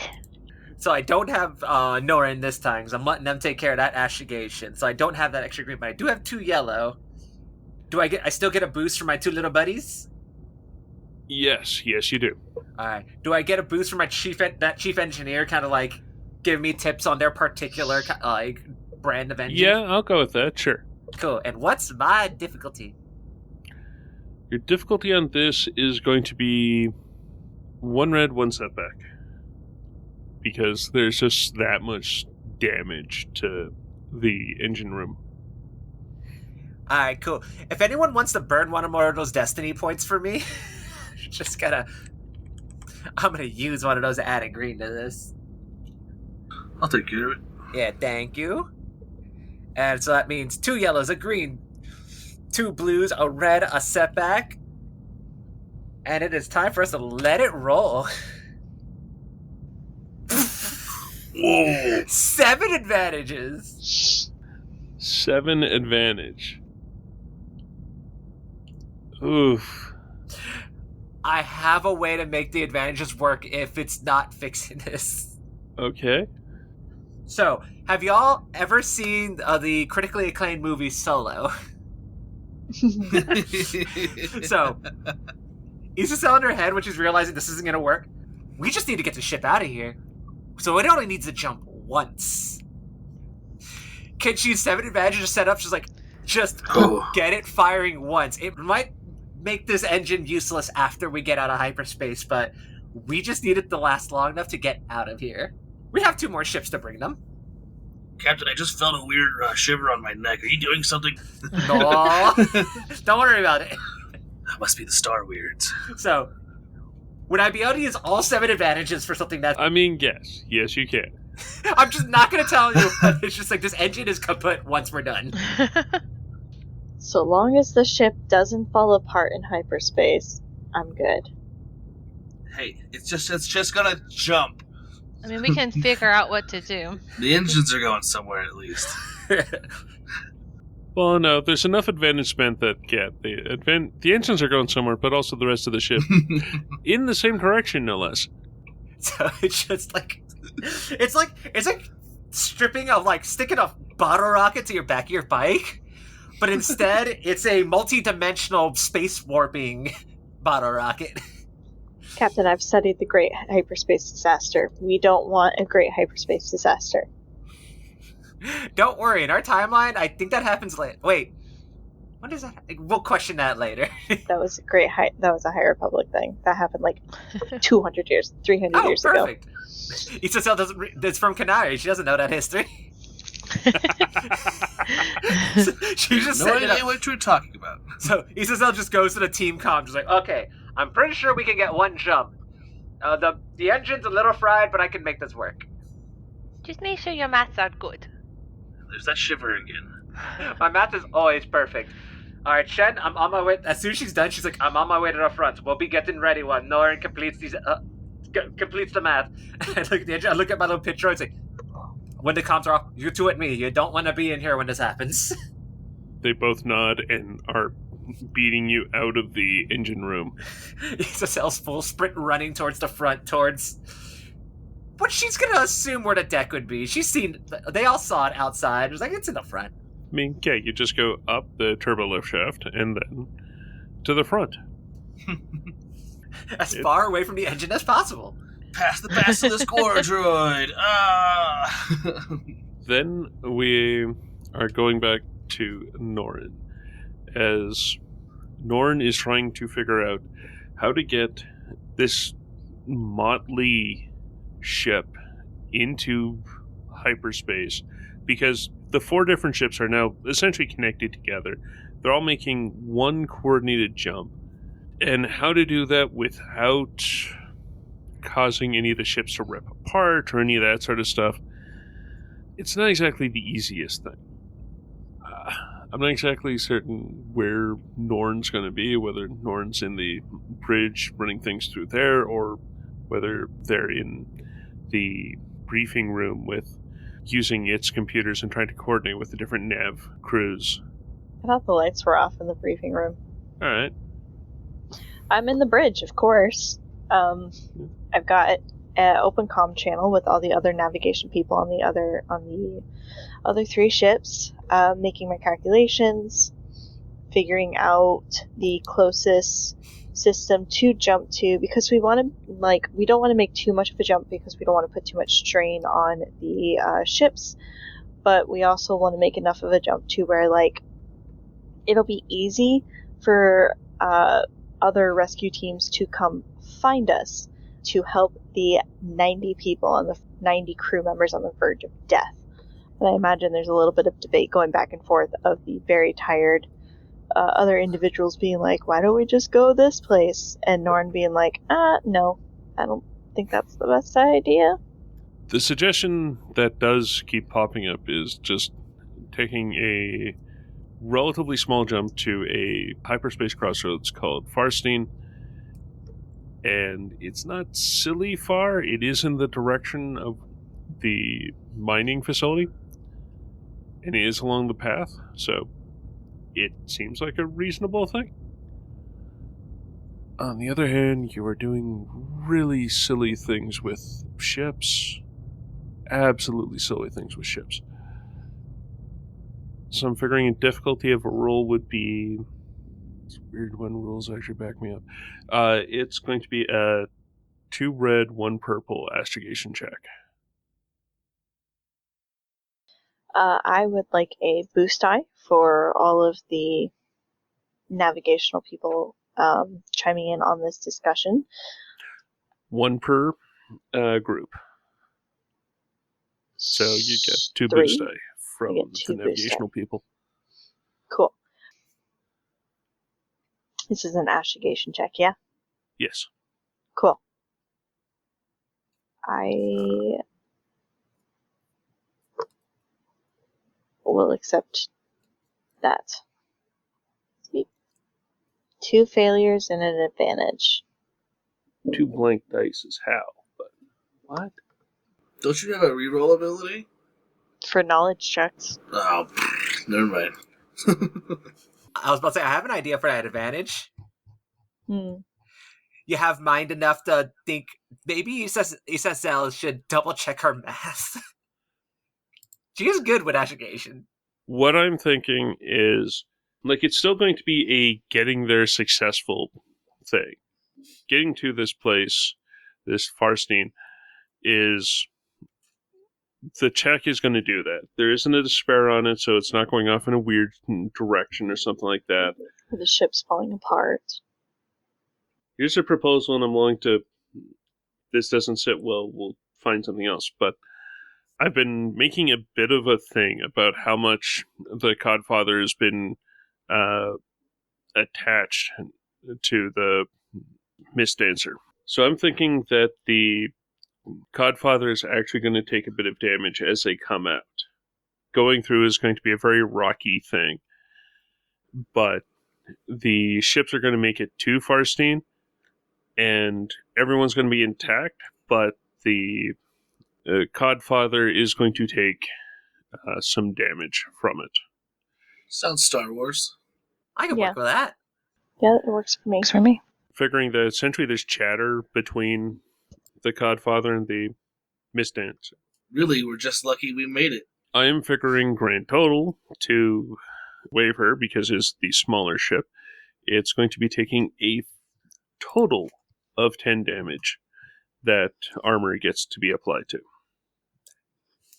So I don't have Norin this time, because I'm letting them take care of that astrogation. So I don't have that extra green, but I do have 2 yellow. I still get a boost for my 2 little buddies? Yes, you do. Alright. Do I get a boost for my chief engineer, kind of like give me tips on their particular brand of engine? Yeah, I'll go with that, sure. Cool. And what's my difficulty? Your difficulty on this is going to be 1 red, 1 setback. Because there's just that much damage to the engine room. Alright, cool. If anyone wants to burn one more of those destiny points for me, I'm gonna use one of those to add a green to this. I'll take care of it. Yeah, thank you. And so that means 2 yellows, a green, 2 blues, a red, a setback. And it is time for us to let it roll. Whoa! 7 advantages. 7 advantage. Oof. I have a way to make the advantages work if it's not fixing this. Okay. So, have y'all ever seen the critically acclaimed movie Solo? So, Issa's on her head when she's realizing this isn't going to work. We just need to get the ship out of here. So it only needs to jump once. Can she use 7 advantage to set up? She's like, just get it firing once. It might make this engine useless after we get out of hyperspace, but we just need it to last long enough to get out of here. We have 2 more ships to bring them. Captain, I just felt a weird shiver on my neck. Are you doing something? No, don't worry about it. That must be the Star Weirds. So, would I be able to use all 7 advantages for something that... I mean, yes. Yes, you can. I'm just not going to tell you. It's just like, this engine is kaput once we're done. So long as the ship doesn't fall apart in hyperspace, I'm good. Hey, it's just gonna jump. I mean, we can figure out what to do. The engines are going somewhere at least. Well, no, there's enough advantage spent that, yeah, the engines are going somewhere, but also the rest of the ship. In the same direction, no less. So it's just like... It's like sticking a bottle rocket to your back of your bike, but instead it's a multi-dimensional space warping bottle rocket. Captain, I've studied the Great Hyperspace Disaster. We don't want a Great Hyperspace Disaster. Don't worry, in our timeline, I think that happens later. Wait, when does that? We'll question that later. That was a High Republic thing. That happened like 200 years, 300 years ago. Oh, perfect. Isasel doesn't. It's from Canary. She doesn't know that history. She just no idea what you're talking about. So Isasel just goes to the team comm, just like, okay, I'm pretty sure we can get 1 jump. The engine's a little fried, but I can make this work. Just make sure your maths are good. There's that shiver again. My math is always perfect. Alright, Shen, I'm on my way. As soon as she's done, she's like, I'm on my way to the front. We'll be getting ready when Norin completes completes the math. I look at my little picture and say, when the comms are off, you 2 at me. You don't want to be in here when this happens. They both nod and are beating you out of the engine room. Isasel's full sprint running towards the front, towards... What she's gonna assume where the deck would be. She's seen... They all saw it outside. It was like, it's in the front. I mean, okay, you just go up the turbo lift shaft and then to the front. As far away from the engine as possible. Pass the basilisk ore droid. Then we are going back to Norin, as Norin is trying to figure out how to get this motley ship into hyperspace, because the 4 different ships are now essentially connected together. They're all making one coordinated jump. And how to do that without causing any of the ships to rip apart or any of that sort of stuff, it's not exactly the easiest thing. I'm not exactly certain where Norn's going to be, whether Norn's in the bridge running things through there, or whether they're in the briefing room with using its computers and trying to coordinate with the different nav crews. I thought the lights were off in the briefing room. All right. I'm in the bridge, of course. I've got an open comm channel with all the other navigation people on the other 3 ships, making my calculations, figuring out the closest system to jump to, because we don't want to make too much of a jump because we don't want to put too much strain on the ships, but we also want to make enough of a jump to where it'll be easy for other rescue teams to come find us to help the 90 people and the 90 crew members on the verge of death. And I imagine there's a little bit of debate going back and forth of the very tired other individuals being like, why don't we just go this place? And Norn being like, no, I don't think that's the best idea. The suggestion that does keep popping up is just taking a relatively small jump to a hyperspace crossroads called Farstein. And it's not silly far. It is in the direction of the mining facility. And it is along the path. So it seems like a reasonable thing. On the other hand, you are doing really silly things with ships. Absolutely silly things with ships. So I'm figuring a difficulty of a roll would be... It's weird when rules actually back me up. It's going to be a 2 red, 1 purple astrogation check. I would like a boost die for all of the navigational people chiming in on this discussion. 1 per group. So you get 2 3. boost die from You get 2 the boost navigational people. Cool. This is an astrogation check, yeah? Yes. Cool. I will accept that. 2 failures and an advantage. 2 blank dice is how, but what? Don't you have a reroll ability? For knowledge checks. Oh, never mind. I was about to say, I have an idea for that advantage. Hmm. You have mind enough to think maybe Isasel should double check her math. She is good with astrogation. What I'm thinking is, it's still going to be a getting there successful thing. Getting to this place, this Farstein, is... The check is going to do that. There isn't a despair on it, so it's not going off in a weird direction or something like that. The ship's falling apart. Here's a proposal, and I'm willing to... This doesn't sit well, we'll find something else. But I've been making a bit of a thing about how much the Codfather has been attached to the Mist Dancer. So I'm thinking that the Codfather is actually going to take a bit of damage as they come out. Going through is going to be a very rocky thing. But the ships are going to make it to Farstein, and everyone's going to be intact, but the Codfather is going to take some damage from it. Sounds Star Wars. I can Yeah. work with that. Yeah, it works for me. Figuring that essentially there's chatter between the Codfather and the Mist Dancer. Really, we're just lucky we made it. I am figuring grand total to wave her because it's the smaller ship. It's going to be taking a total of 10 damage that armor gets to be applied to.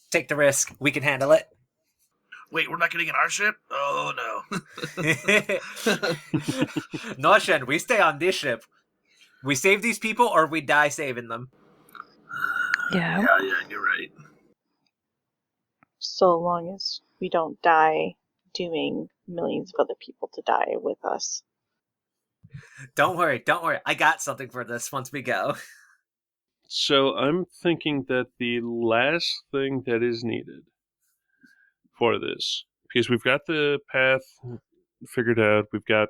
Take the risk. We can handle it. Wait, we're not getting in our ship? Oh, no. No, Shen, we stay on this ship. We save these people or we die saving them. Yeah. Yeah, you're right. So long as we don't die dooming millions of other people to die with us. Don't worry. I got something for this once we go. So I'm thinking that the last thing that is needed for this, because we've got the path figured out, we've got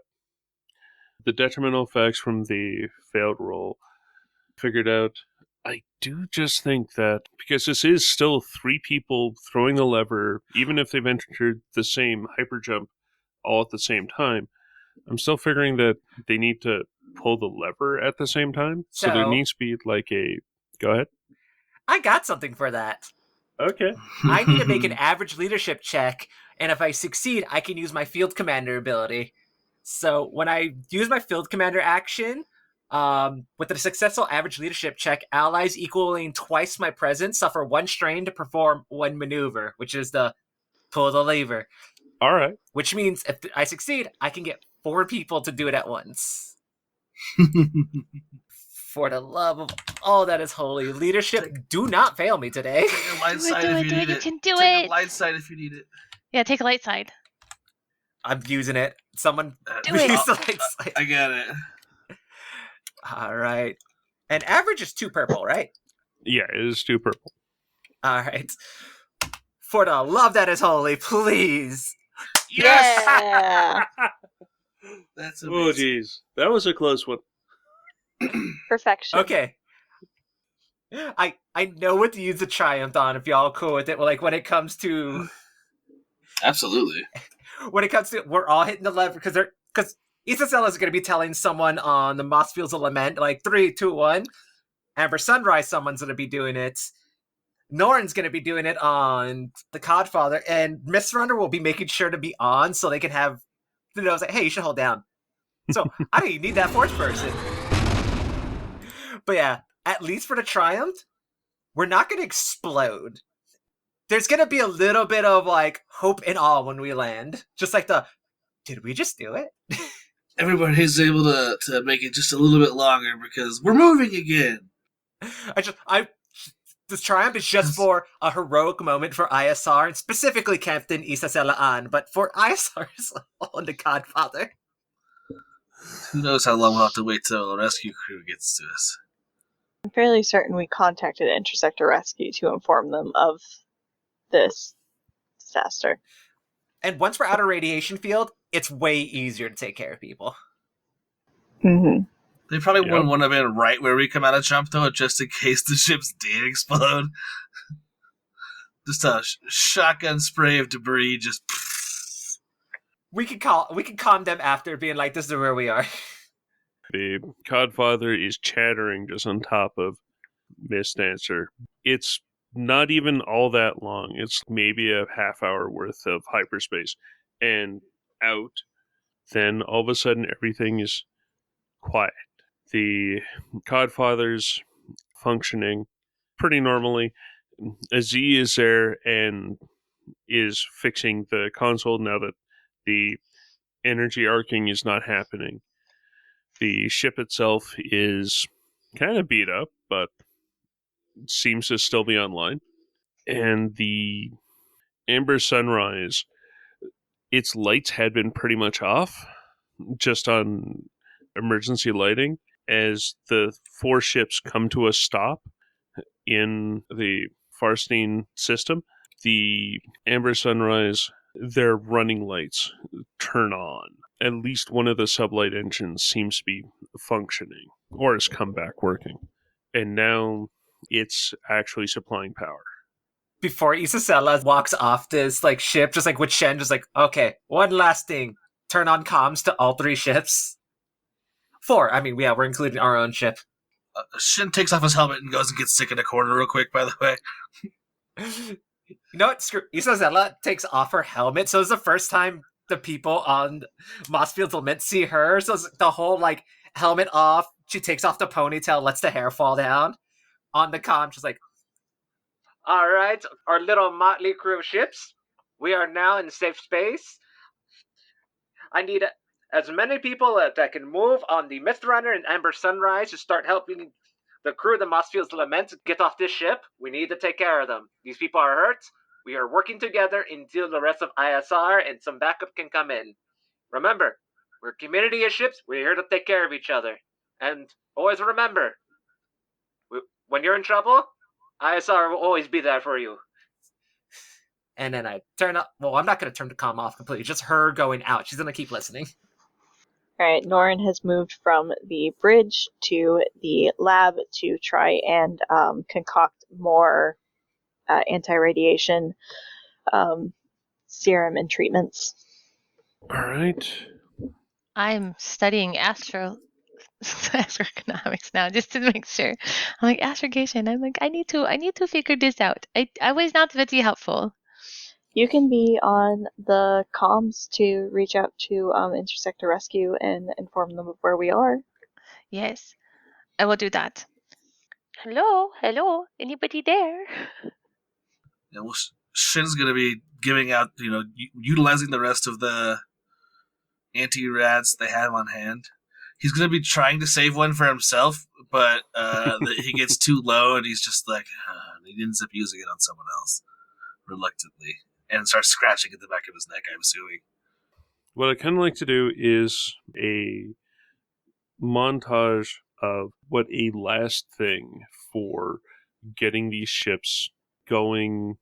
the detrimental effects from the failed roll figured out. I do just think that because this is still 3 people throwing the lever, even if they've entered the same hyper jump all at the same time, I'm still figuring that they need to pull the lever at the same time. So there So- needs to be like a... Go ahead. I got something for that. Okay. I need to make an average leadership check, and if I succeed, I can use my field commander ability. So when I use my field commander action, with a successful average leadership check, allies equaling twice my presence suffer 1 strain to perform 1 maneuver, which is the pull the lever. All right. Which means if I succeed, I can get 4 people to do it at once. For the love of all that is holy, leadership, do not fail me today. Take a light Do it, side do if it, you do it. need You it. can do Take it. a light side if you need it. Yeah, take a light side. I'm using it. Someone Do use it. the light side. I got it. All right. And average is 2 purple, right? Yeah, it is 2 purple. All right. For the love that is holy, please. Yeah! That's Oh, amazing. geez. That was a close one. Perfection. Okay. I know what to use the triumph on if y'all are cool with it. Like when it comes to Absolutely. we're all hitting the lever because Isabella is going to be telling someone on the Mossfields of Lament like 3, 2, 1. Amber Sunrise, someone's going to be doing it. Norin's going to be doing it on the Codfather, and Miss Runner will be making sure to be on so they can have, it's like, hey, you should hold down. So I don't even need that 4th person. But yeah, at least for the Triumph, we're not going to explode. There's going to be a little bit of like hope and awe when we land. Just like did we just do it? Everybody's able to make it just a little bit longer because we're moving again. This triumph is just for a heroic moment for ISR, and specifically Captain Isabella Ann, but for ISR on the Godfather. Who knows how long we'll have to wait till a rescue crew gets to us. I'm fairly certain we contacted Intersector Rescue to inform them of this disaster. And once we're out of radiation field, it's way easier to take care of people. Mm-hmm. They probably Yep. wouldn't want to have been right where we come out of jump, though, just in case the ships did explode. Just a shotgun spray of debris, just... We can calm them after being like, this is where we are. The Codfather is chattering just on top of Miss Dancer. It's not even all that long. It's maybe a half hour worth of hyperspace. And out, then all of a sudden everything is quiet. The Codfather's functioning pretty normally. Aziz is there and is fixing the console now that the energy arcing is not happening. The ship itself is kind of beat up, but seems to still be online. And the Amber Sunrise, its lights had been pretty much off, just on emergency lighting, as the 4 ships come to a stop in the Farstein system. The Amber Sunrise, their running lights turn on. At least one of the sublight engines seems to be functioning, or has come back working. And now it's actually supplying power. Before Isabella walks off this like ship, just like with Shen, just like, okay, one last thing. Turn on comms to all 3 ships. 4. I mean, yeah, we're including our own ship. Shin takes off his helmet and goes and gets sick in a corner real quick, by the way. You know what? Isabella takes off her helmet, so it's the first time the people on Mossfield's Lament see her. So it's the whole like helmet off. She takes off the ponytail, lets the hair fall down. On the comm, she's like, all right, our little motley crew of ships. We are now in safe space. I need as many people that can move on the Mythrunner and Amber Sunrise to start helping the crew of the Mossfields Lament get off this ship. We need to take care of them. These people are hurt. We are working together until the rest of ISR and some backup can come in. Remember, we're a community of ships. We're here to take care of each other. And always remember, when you're in trouble, ISR will always be there for you. And then I turn up. Well, I'm not going to turn the comm off completely. Just her going out. She's going to keep listening. Alright, Norin has moved from the bridge to the lab to try and concoct more anti-radiation serum and treatments. All right. I'm studying astroeconomics now just to make sure. I'm like astrogation. I'm like I need to figure this out. I was not very helpful. You can be on the comms to reach out to Intersector Rescue and inform them of where we are. Yes, I will do that. Hello, anybody there? Yeah, well, Shin's going to be giving out, utilizing the rest of the anti-rads they have on hand. He's going to be trying to save one for himself, but he gets too low and he's just like, he ends up using it on someone else, reluctantly, and starts scratching at the back of his neck, I'm assuming. What I kind of like to do is a montage of what a last thing for getting these ships going,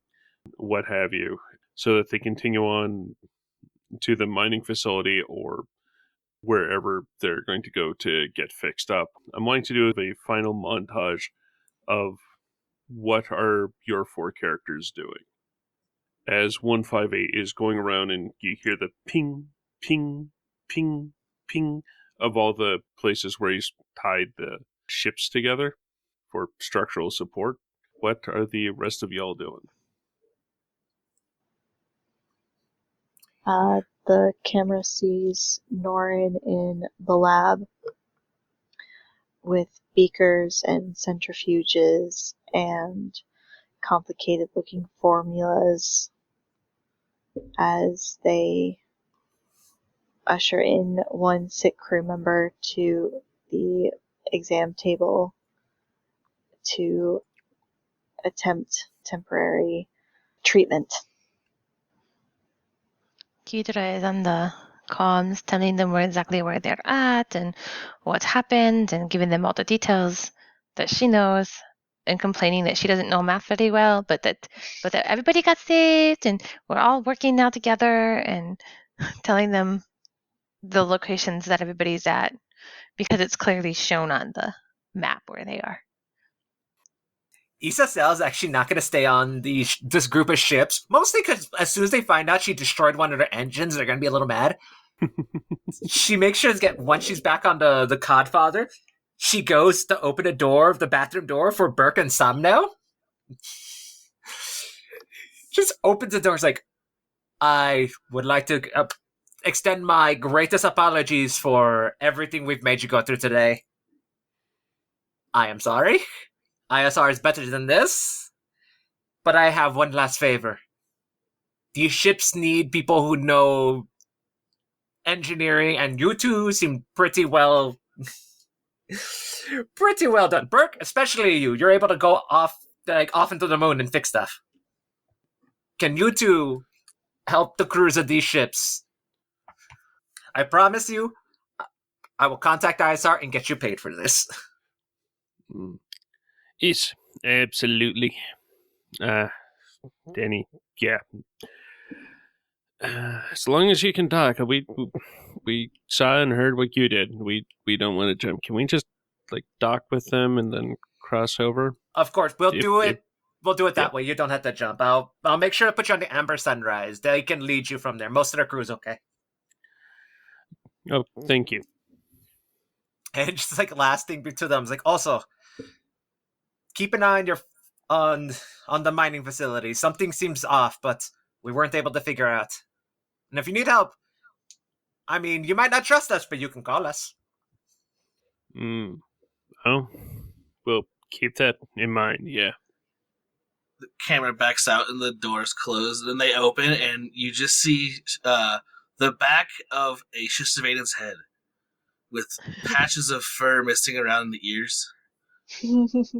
what have you, so that they continue on to the mining facility or wherever they're going to go to get fixed up. I'm wanting to do a final montage of what are your four characters doing. As 158 is going around and you hear the ping, ping, ping, ping of all the places where he's tied the ships together for structural support. What are the rest of y'all doing? The camera sees Norin in the lab with beakers and centrifuges and complicated looking formulas as they usher in one sick crew member to the exam table to attempt temporary treatment. Kidra is on the comms telling them exactly where they're at and what happened and giving them all the details that she knows and complaining that she doesn't know math very well, but that everybody got saved and we're all working now together, and telling them the locations that everybody's at because it's clearly shown on the map where they are. Issa Cell is actually not going to stay on this group of ships, mostly because as soon as they find out she destroyed one of their engines, they're going to be a little mad. She makes sure to once she's back on the Codfather, she goes to open a door of the bathroom door for Burke and Somno. Just opens the door. It's like, I would like to extend my greatest apologies for everything we've made you go through today. I am sorry. ISR is better than this. But I have one last favor. These ships need people who know engineering, and you two seem pretty well done. Burke, especially you. You're able to go off into the moon and fix stuff. Can you two help the crews of these ships? I promise you, I will contact ISR and get you paid for this. Yes, absolutely. Danny, yeah. As long as you can talk, we saw and heard what you did. We don't want to jump. Can we just dock with them and then cross over? Of course, we'll do it that way. You don't have to jump. I'll make sure to put you on the Amber Sunrise. They can lead you from there. Most of their crew is okay. Oh, thank you. And just last thing to them is also keep an eye on the mining facility. Something seems off, but we weren't able to figure out. And if you need help, I mean, you might not trust us, but you can call us. Oh, we'll keep that in mind, yeah. The camera backs out and the doors close, and then they open, and you just see the back of a Shistavanan's head with patches of fur missing around the ears.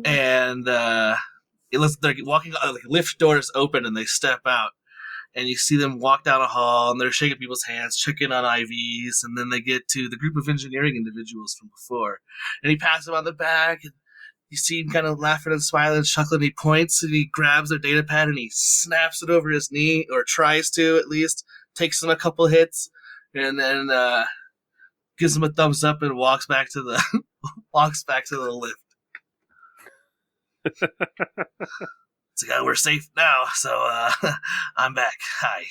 And it looks they're walking, like lift doors open and they step out. And you see them walk down a hall and they're shaking people's hands, checking on IVs. And then they get to the group of engineering individuals from before. And he passes them on the back. And you see him kind of laughing and smiling and chuckling. He points and he grabs their data pad and he snaps it over his knee, or tries to at least. Takes them a couple hits, and then gives them a thumbs up and walks back to the lift. It's like, we're safe now, so I'm back. Hi.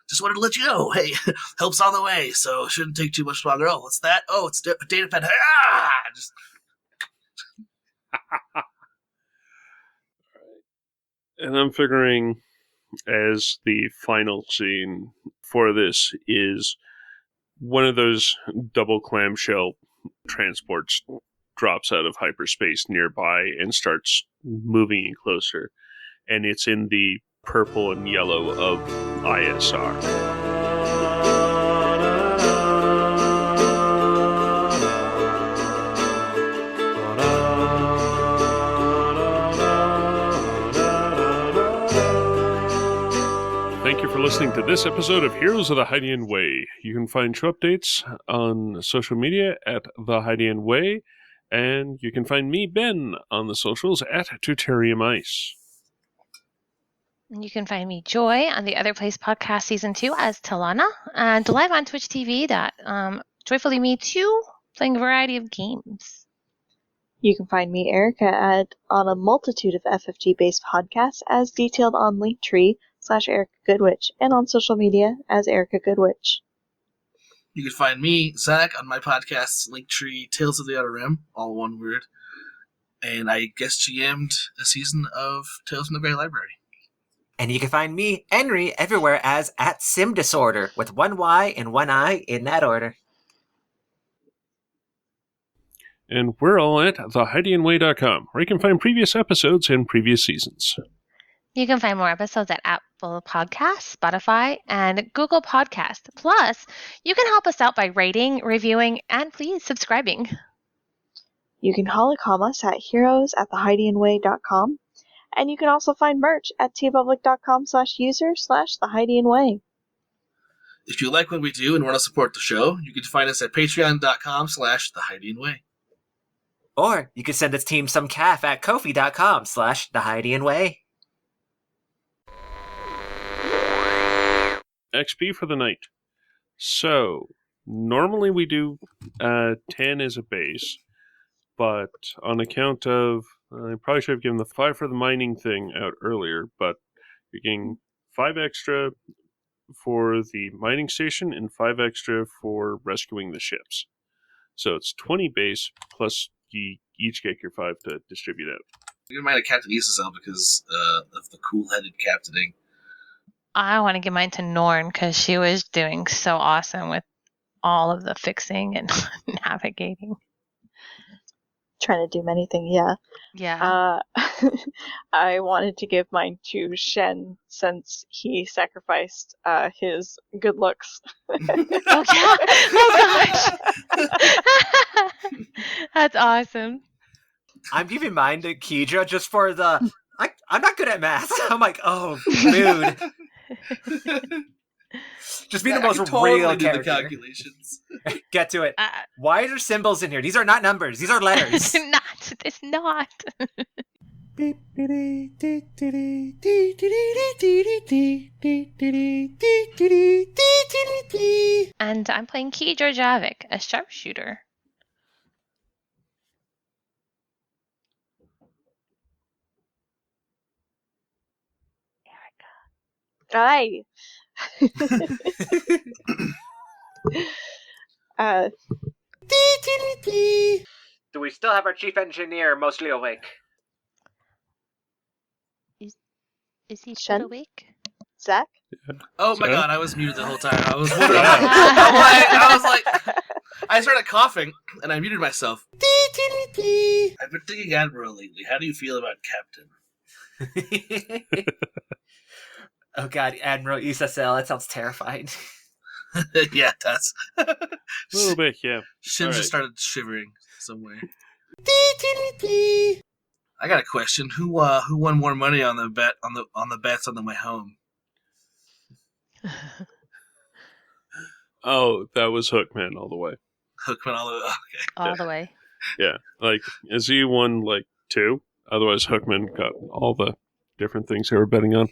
Just wanted to let you know, hey, help's on the way, so it shouldn't take too much longer. Oh, what's that? Oh, it's a data pad. Ah! Just... And I'm figuring as the final scene for this is one of those double clamshell transports drops out of hyperspace nearby and starts moving in closer. And it's in the purple and yellow of ISR. Thank you for listening to this episode of Heroes of the Hydian Way. You can find show updates on social media at The Hydian Way, and you can find me, Ben, on the socials at Deuterium Ice. You can find me, Joy, on the Other Place podcast season 2 as Talana, and live on Twitch TV that Joyfully Me 2, playing a variety of games. You can find me, Erica, on a multitude of FFG-based podcasts as detailed on Linktree/Erica Goodwitch, and on social media as Erica Goodwitch. You can find me, Zach, on my podcast, Linktree Tales of the Outer Rim, all one word. And I guest GM'd a season of Tales from the Grey Library. And you can find me, Henry, everywhere as @SimDisorder, with one Y and one I in that order. And we're all at thehydianway.com, where you can find previous episodes and previous seasons. You can find more episodes at Apple Podcasts, Spotify, and Google Podcasts. Plus, you can help us out by rating, reviewing, and please subscribing. You can holocom us at heroes@thehydianway.com, and you can also find merch at tpublic.com/user/thehydianway. If you like what we do and want to support the show, you can find us at patreon.com/thehydianway. Or you can send us team some calf at kofi.com/thehydianway. XP for the night. So, normally we do 10 as a base, but on account of, I probably should have given the 5 for the mining thing out earlier, but you're getting 5 extra for the mining station and 5 extra for rescuing the ships. So it's 20 base, plus you each get your 5 to distribute out. We might have Captain Isazel because of the cool-headed captaining. I want to give mine to Norn because she was doing so awesome with all of the fixing and navigating. Trying to do many things, yeah. Yeah. I wanted to give mine to Shen since he sacrificed his good looks. Oh, yeah. Oh, gosh. That's awesome. I'm giving mine to Keydra just for the... I'm not good at math. I'm like, oh, dude. Just being the most totally real do character. the calculations. Get to it. Why are there symbols in here? These are not numbers. These are letters. It's not. And I'm playing Keydra Javik, a sharpshooter. Hi. Do we still have our chief engineer mostly awake? Is he Shen? still awake? Zach? Oh my Sorry? god, I was muted the whole time. I was wondering. I was like, I started coughing and I muted myself. I've been thinking Admiral lately. How do you feel about Captain? Oh god, Admiral Isasel, that sounds terrifying. Yeah, that's. A little bit, yeah. Shin All just right. started shivering somewhere. I got a question. Who won more money on the bet on the bets on the way home? Oh, that was Hookman all the way. Hookman all the way. Okay. All the way. Yeah, like Azzy won like 2. Otherwise, Hookman got all the different things they were betting on.